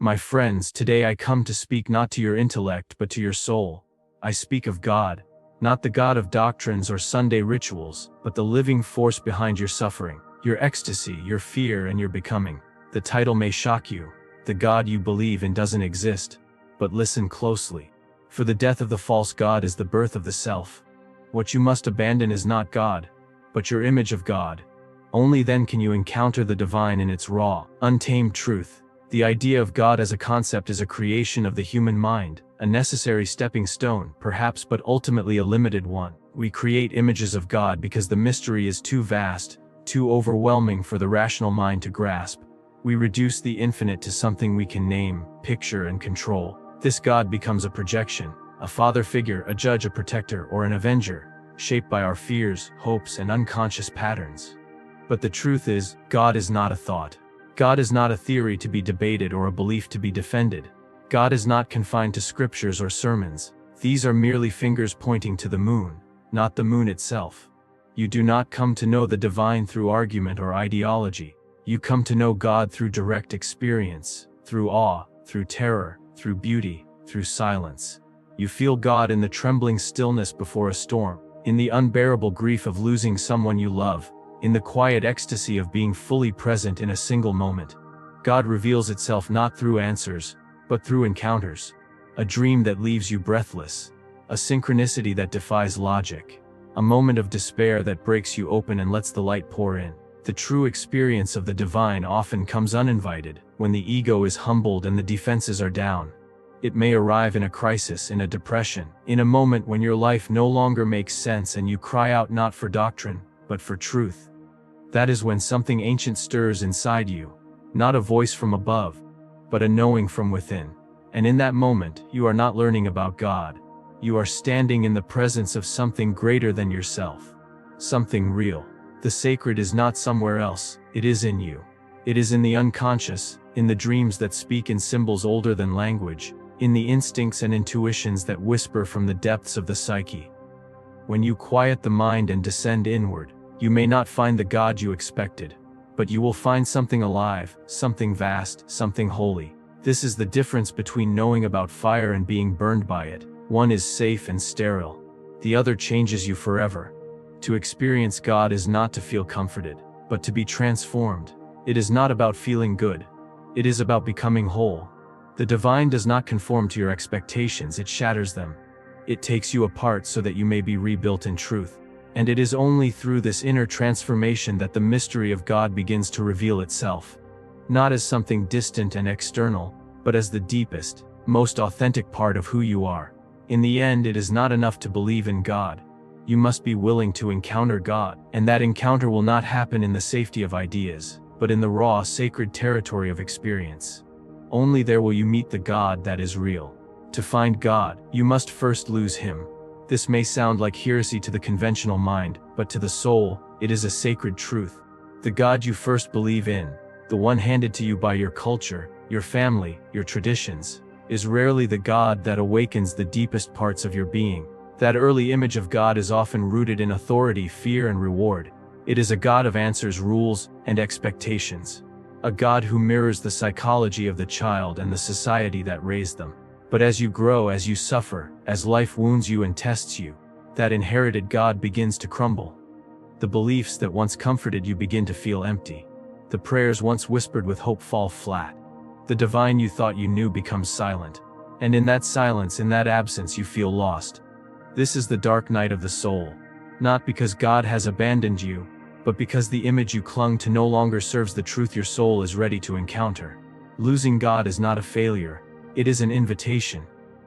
My friends, today I come to speak not to your intellect but to your soul. I speak of God, not the God of doctrines or Sunday rituals, but the living force behind your suffering, your ecstasy, your fear, and your becoming. The title may shock you. The God you believe in doesn't exist. But listen closely. For the death of the false God is the birth of the self. What you must abandon is not God, but your image of God. Only then can you encounter the divine in its raw, untamed truth. The idea of God as a concept is a creation of the human mind, a necessary stepping stone, perhaps, but ultimately a limited one. We create images of God because the mystery is too vast, too overwhelming for the rational mind to grasp. We reduce the infinite to something we can name, picture, and control. This God becomes a projection, a father figure, a judge, a protector, or an avenger, shaped by our fears, hopes, and unconscious patterns. But the truth is, God is not a thought. God is not a theory to be debated or a belief to be defended. God is not confined to scriptures or sermons. These are merely fingers pointing to the moon, not the moon itself. You do not come to know the divine through argument or ideology. You come to know God through direct experience, through awe, through terror, through beauty, through silence. You feel God in the trembling stillness before a storm, in the unbearable grief of losing someone you love, in the quiet ecstasy of being fully present in a single moment. God reveals itself not through answers, but through encounters. A dream that leaves you breathless, a synchronicity that defies logic, a moment of despair that breaks you open and lets the light pour in. The true experience of the divine often comes uninvited, when the ego is humbled and the defenses are down. It may arrive in a crisis, in a depression, in a moment when your life no longer makes sense and you cry out not for doctrine, but for truth. That is when something ancient stirs inside you, not a voice from above, but a knowing from within. And in that moment, you are not learning about God. You are standing in the presence of something greater than yourself, something real. The sacred is not somewhere else, it is in you. It is in the unconscious, in the dreams that speak in symbols older than language, in the instincts and intuitions that whisper from the depths of the psyche. When you quiet the mind and descend inward, you may not find the God you expected, but you will find something alive, something vast, something holy. This is the difference between knowing about fire and being burned by it. One is safe and sterile. The other changes you forever. To experience God is not to feel comforted, but to be transformed. It is not about feeling good. It is about becoming whole. The divine does not conform to your expectations, it shatters them. It takes you apart so that you may be rebuilt in truth. And it is only through this inner transformation that the mystery of God begins to reveal itself. Not as something distant and external, but as the deepest, most authentic part of who you are. In the end, it is not enough to believe in God. You must be willing to encounter God, and that encounter will not happen in the safety of ideas, but in the raw, sacred territory of experience. Only there will you meet the God that is real. To find God, you must first lose Him. This may sound like heresy to the conventional mind, but to the soul, it is a sacred truth. The God you first believe in, the one handed to you by your culture, your family, your traditions, is rarely the God that awakens the deepest parts of your being. That early image of God is often rooted in authority, fear, and reward. It is a God of answers, rules, and expectations. A God who mirrors the psychology of the child and the society that raised them. But as you grow, as you suffer, as life wounds you and tests you, that inherited God begins to crumble. The beliefs that once comforted you begin to feel empty. The prayers once whispered with hope fall flat. The divine you thought you knew becomes silent. And in that silence, in that absence, you feel lost. This is the dark night of the soul. Not because God has abandoned you, but because the image you clung to no longer serves the truth your soul is ready to encounter. Losing God is not a failure. It is an invitation.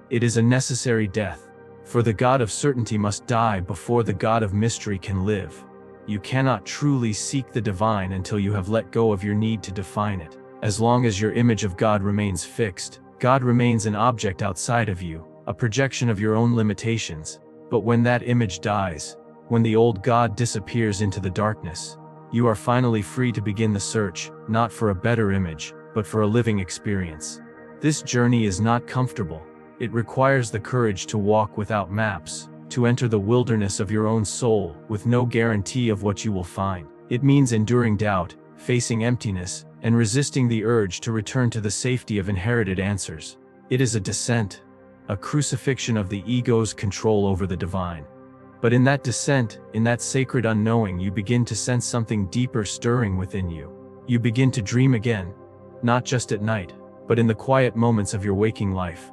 It is a necessary death. For the God of certainty must die before the God of mystery can live. You cannot truly seek the divine until you have let go of your need to define it. As long as your image of God remains fixed, God remains an object outside of you, a projection of your own limitations. But when that image dies, when the old God disappears into the darkness, you are finally free to begin the search, not for a better image, but for a living experience. This journey is not comfortable. It requires the courage to walk without maps, to enter the wilderness of your own soul with no guarantee of what you will find. It means enduring doubt, facing emptiness, and resisting the urge to return to the safety of inherited answers. It is a descent, a crucifixion of the ego's control over the divine. But in that descent, in that sacred unknowing, you begin to sense something deeper stirring within you. You begin to dream again, not just at night, but in the quiet moments of your waking life.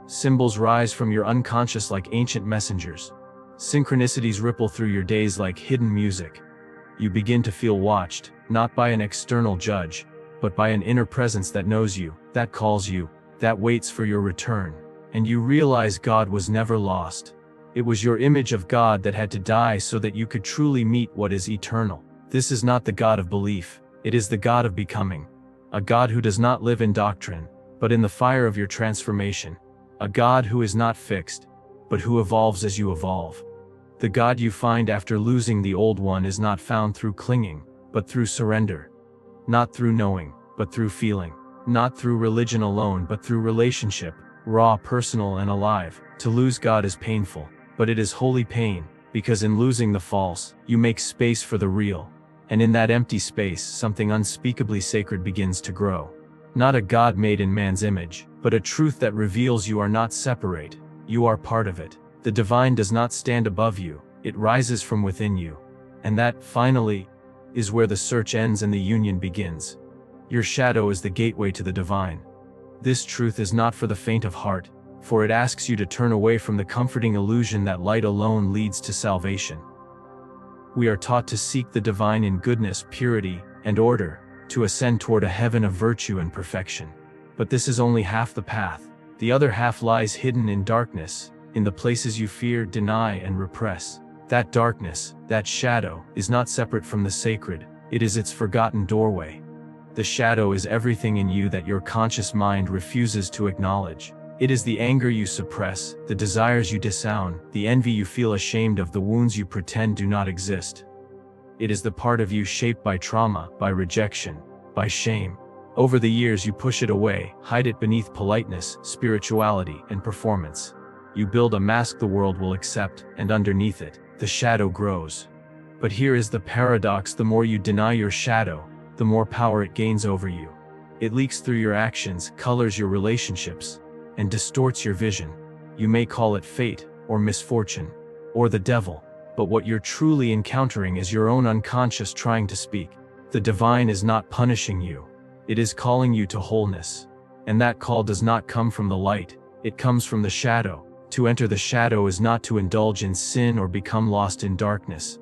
Symbols rise from your unconscious like ancient messengers. Synchronicities ripple through your days like hidden music. You begin to feel watched, not by an external judge, but by an inner presence that knows you, that calls you, that waits for your return. And you realize God was never lost. It was your image of God that had to die so that you could truly meet what is eternal. This is not the God of belief, it is the God of becoming. A God who does not live in doctrine, but in the fire of your transformation. A God who is not fixed, but who evolves as you evolve. The God you find after losing the old one is not found through clinging, but through surrender. Not through knowing, but through feeling. Not through religion alone, but through relationship, raw, personal, and alive. To lose God is painful, but it is holy pain, because in losing the false, you make space for the real. And in that empty space, something unspeakably sacred begins to grow. Not a God made in man's image, but a truth that reveals you are not separate, you are part of it. The divine does not stand above you, it rises from within you. And that, finally, is where the search ends and the union begins. Your shadow is the gateway to the divine. This truth is not for the faint of heart, for it asks you to turn away from the comforting illusion that light alone leads to salvation. We are taught to seek the divine in goodness, purity, and order, to ascend toward a heaven of virtue and perfection. But this is only half the path. The other half lies hidden in darkness, in the places you fear, deny, and repress. That darkness, that shadow, is not separate from the sacred, it is its forgotten doorway. The shadow is everything in you that your conscious mind refuses to acknowledge. It is the anger you suppress, the desires you disown, the envy you feel ashamed of, the wounds you pretend do not exist. It is the part of you shaped by trauma, by rejection, by shame. Over the years you push it away, hide it beneath politeness, spirituality, and performance. You build a mask the world will accept, and underneath it, the shadow grows. But here is the paradox: the more you deny your shadow, the more power it gains over you. It leaks through your actions, colors your relationships, and distorts your vision. You may call it fate, or misfortune, or the devil, but what you're truly encountering is your own unconscious trying to speak. The divine is not punishing you. It is calling you to wholeness. And that call does not come from the light, it comes from the shadow. To enter the shadow is not to indulge in sin or become lost in darkness.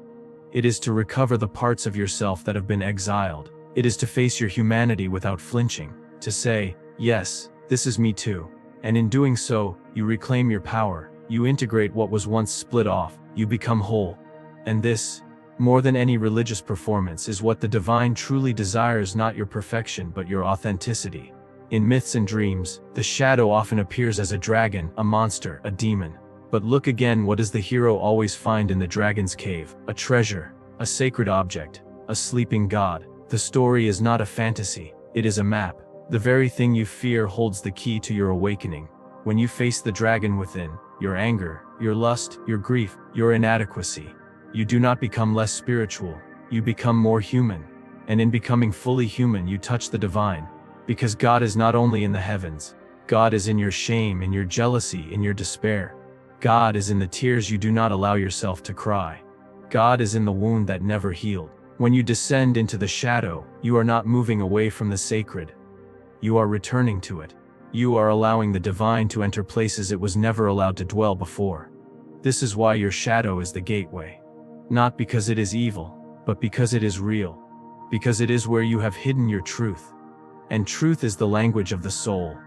It is to recover the parts of yourself that have been exiled. It is to face your humanity without flinching, to say, yes, this is me too. And in doing so, you reclaim your power, you integrate what was once split off, you become whole. And this, more than any religious performance, is what the divine truly desires: not your perfection but your authenticity. In myths and dreams, the shadow often appears as a dragon, a monster, a demon. But look again, what does the hero always find in the dragon's cave? A treasure, a sacred object, a sleeping god. The story is not a fantasy, it is a map. The very thing you fear holds the key to your awakening. When you face the dragon within, your anger, your lust, your grief, your inadequacy, you do not become less spiritual, you become more human. And in becoming fully human, you touch the divine. Because God is not only in the heavens, God is in your shame, in your jealousy, in your despair. God is in the tears you do not allow yourself to cry. God is in the wound that never healed. When you descend into the shadow, you are not moving away from the sacred. You are returning to it. You are allowing the divine to enter places it was never allowed to dwell before. This is why your shadow is the gateway. Not because it is evil, but because it is real. Because it is where you have hidden your truth. And truth is the language of the soul.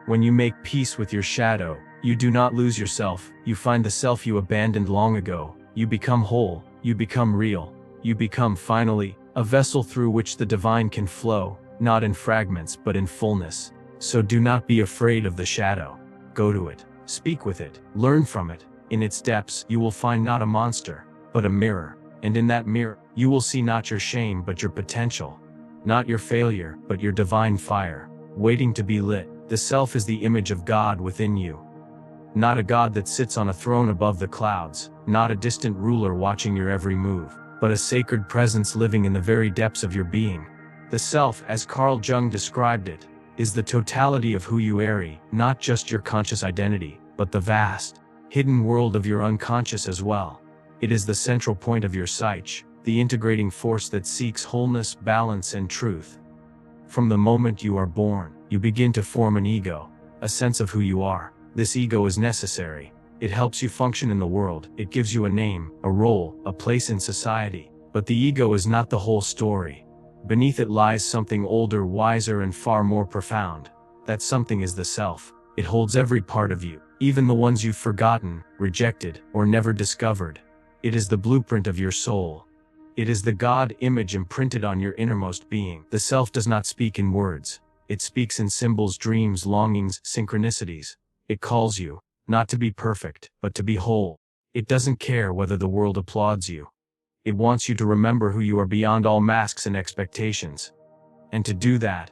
When you make peace with your shadow, you do not lose yourself, you find the self you abandoned long ago. You become whole, you become real. You become, finally, a vessel through which the divine can flow, not in fragments but in fullness. So do not be afraid of the shadow. Go to it, speak with it, learn from it. In its depths, you will find not a monster, but a mirror. And in that mirror, you will see not your shame but your potential. Not your failure, but your divine fire, waiting to be lit. The self is the image of God within you. Not a God that sits on a throne above the clouds, not a distant ruler watching your every move, but a sacred presence living in the very depths of your being. The self, as Carl Jung described it, is the totality of who you are, not just your conscious identity, but the vast, hidden world of your unconscious as well. It is the central point of your psyche, the integrating force that seeks wholeness, balance, and truth. From the moment you are born, you begin to form an ego, a sense of who you are. This ego is necessary. It helps you function in the world. It gives you a name, a role, a place in society. But the ego is not the whole story. Beneath it lies something older, wiser, and far more profound. That something is the self. It holds every part of you, even the ones you've forgotten, rejected, or never discovered. It is the blueprint of your soul. It is the God image imprinted on your innermost being. The self does not speak in words. It speaks in symbols, dreams, longings, synchronicities. It calls you, not to be perfect, but to be whole. It doesn't care whether the world applauds you. It wants you to remember who you are beyond all masks and expectations. And to do that,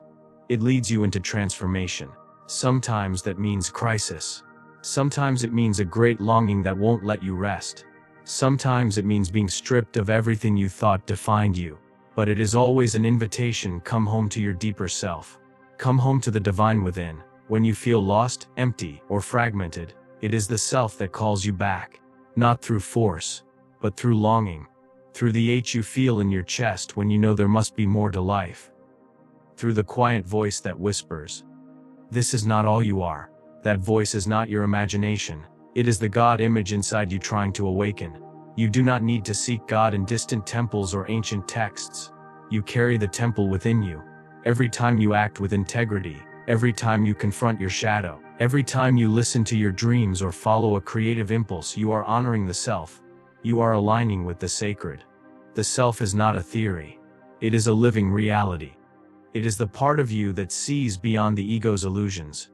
it leads you into transformation. Sometimes that means crisis. Sometimes it means a great longing that won't let you rest. Sometimes it means being stripped of everything you thought defined you. But it is always an invitation. Come home to your deeper self. Come home to the divine within. When you feel lost, empty, or fragmented, it is the self that calls you back. Not through force, but through longing. Through the ache you feel in your chest when you know there must be more to life. Through the quiet voice that whispers, "This is not all you are." That voice is not your imagination. It is the God image inside you trying to awaken. You do not need to seek God in distant temples or ancient texts. You carry the temple within you. Every time you act with integrity, every time you confront your shadow, every time you listen to your dreams or follow a creative impulse, you are honoring the self. You are aligning with the sacred. The self is not a theory. It is a living reality. It is the part of you that sees beyond the ego's illusions.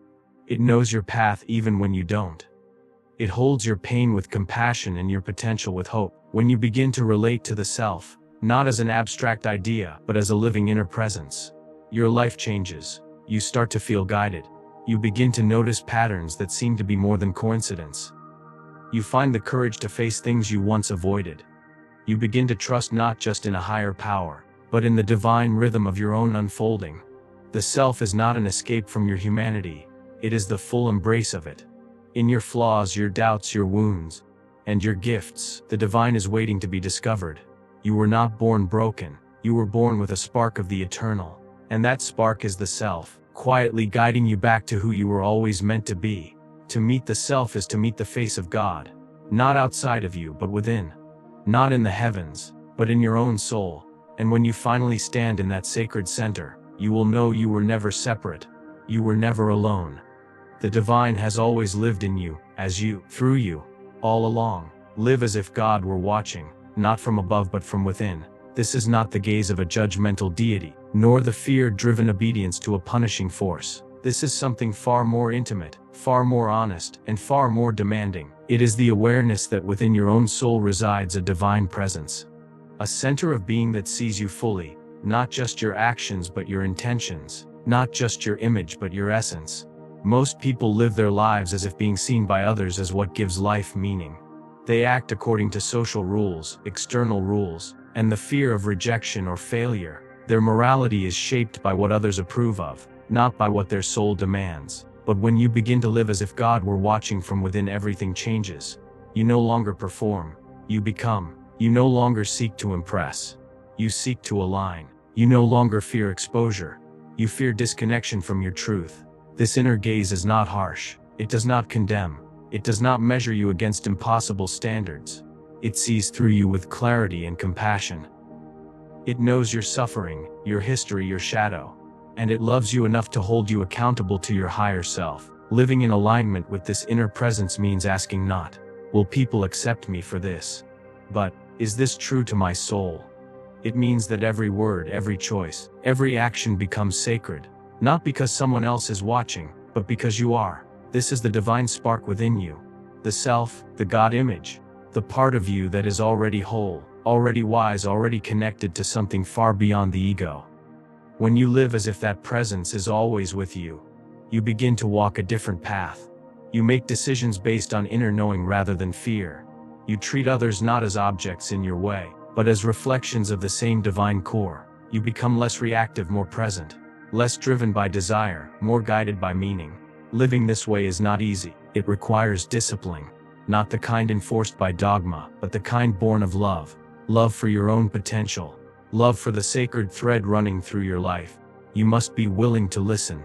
It knows your path even when you don't. It holds your pain with compassion and your potential with hope. When you begin to relate to the self, not as an abstract idea, but as a living inner presence, your life changes. You start to feel guided. You begin to notice patterns that seem to be more than coincidence. You find the courage to face things you once avoided. You begin to trust not just in a higher power, but in the divine rhythm of your own unfolding. The self is not an escape from your humanity. It is the full embrace of it. In your flaws, your doubts, your wounds, and your gifts, the divine is waiting to be discovered. You were not born broken. You were born with a spark of the eternal. And that spark is the self, quietly guiding you back to who you were always meant to be. To meet the self is to meet the face of God. Not outside of you, but within. Not in the heavens, but in your own soul. And when you finally stand in that sacred center, you will know you were never separate. You were never alone. The divine has always lived in you, as you, through you, all along. Live as if God were watching, not from above but from within. This is not the gaze of a judgmental deity, nor the fear-driven obedience to a punishing force. This is something far more intimate, far more honest, and far more demanding. It is the awareness that within your own soul resides a divine presence. A center of being that sees you fully, not just your actions but your intentions, not just your image but your essence. Most people live their lives as if being seen by others is what gives life meaning. They act according to social rules, external rules, and the fear of rejection or failure. Their morality is shaped by what others approve of, not by what their soul demands. But when you begin to live as if God were watching from within, everything changes. You no longer perform, you become. You no longer seek to impress. You seek to align. You no longer fear exposure. You fear disconnection from your truth. This inner gaze is not harsh. It does not condemn. It does not measure you against impossible standards. It sees through you with clarity and compassion. It knows your suffering, your history, your shadow, and it loves you enough to hold you accountable to your higher self. Living in alignment with this inner presence means asking not, "Will people accept me for this?" but, "Is this true to my soul?" It means that every word, every choice, every action becomes sacred, not because someone else is watching, but because you are. This is the divine spark within you. The self, the God image, the part of you that is already whole, already wise, already connected to something far beyond the ego. When you live as if that presence is always with you, you begin to walk a different path. You make decisions based on inner knowing rather than fear. You treat others not as objects in your way, but as reflections of the same divine core. You become less reactive, more present. Less driven by desire, more guided by meaning. Living this way is not easy. It requires discipline. Not the kind enforced by dogma, but the kind born of love. Love for your own potential. Love for the sacred thread running through your life. You must be willing to listen.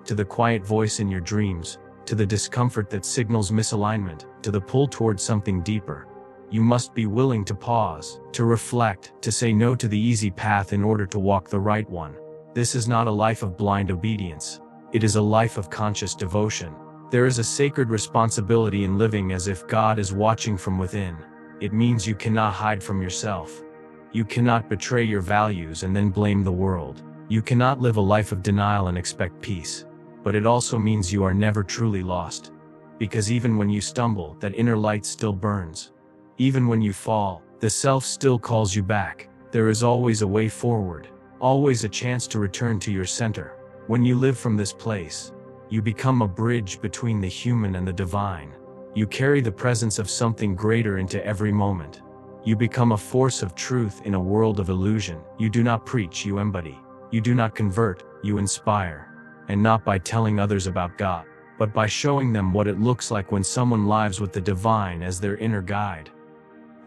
To the quiet voice in your dreams. To the discomfort that signals misalignment. To the pull towards something deeper. You must be willing to pause, to reflect, to say no to the easy path in order to walk the right one. This is not a life of blind obedience. It is a life of conscious devotion. There is a sacred responsibility in living as if God is watching from within. It means you cannot hide from yourself. You cannot betray your values and then blame the world. You cannot live a life of denial and expect peace. But it also means you are never truly lost. Because even when you stumble, that inner light still burns. Even when you fall, the self still calls you back. There is always a way forward. Always a chance to return to your center. When you live from this place, you become a bridge between the human and the divine. You carry the presence of something greater into every moment. You become a force of truth in a world of illusion. You do not preach, you embody. You do not convert, you inspire. And not by telling others about God, but by showing them what it looks like when someone lives with the divine as their inner guide.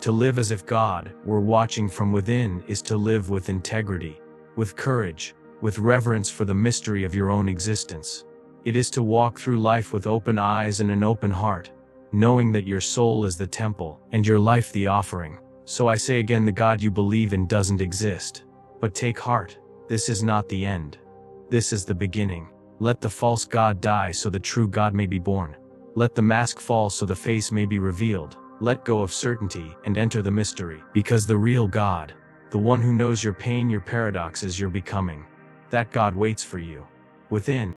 To live as if God were watching from within is to live with integrity, with courage, with reverence for the mystery of your own existence. It is to walk through life with open eyes and an open heart, knowing that your soul is the temple, and your life the offering. So I say again, the God you believe in doesn't exist. But take heart, this is not the end. This is the beginning. Let the false God die so the true God may be born. Let the mask fall so the face may be revealed. Let go of certainty and enter the mystery. Because the real God, the one who knows your pain, your paradoxes, your becoming, that God waits for you within.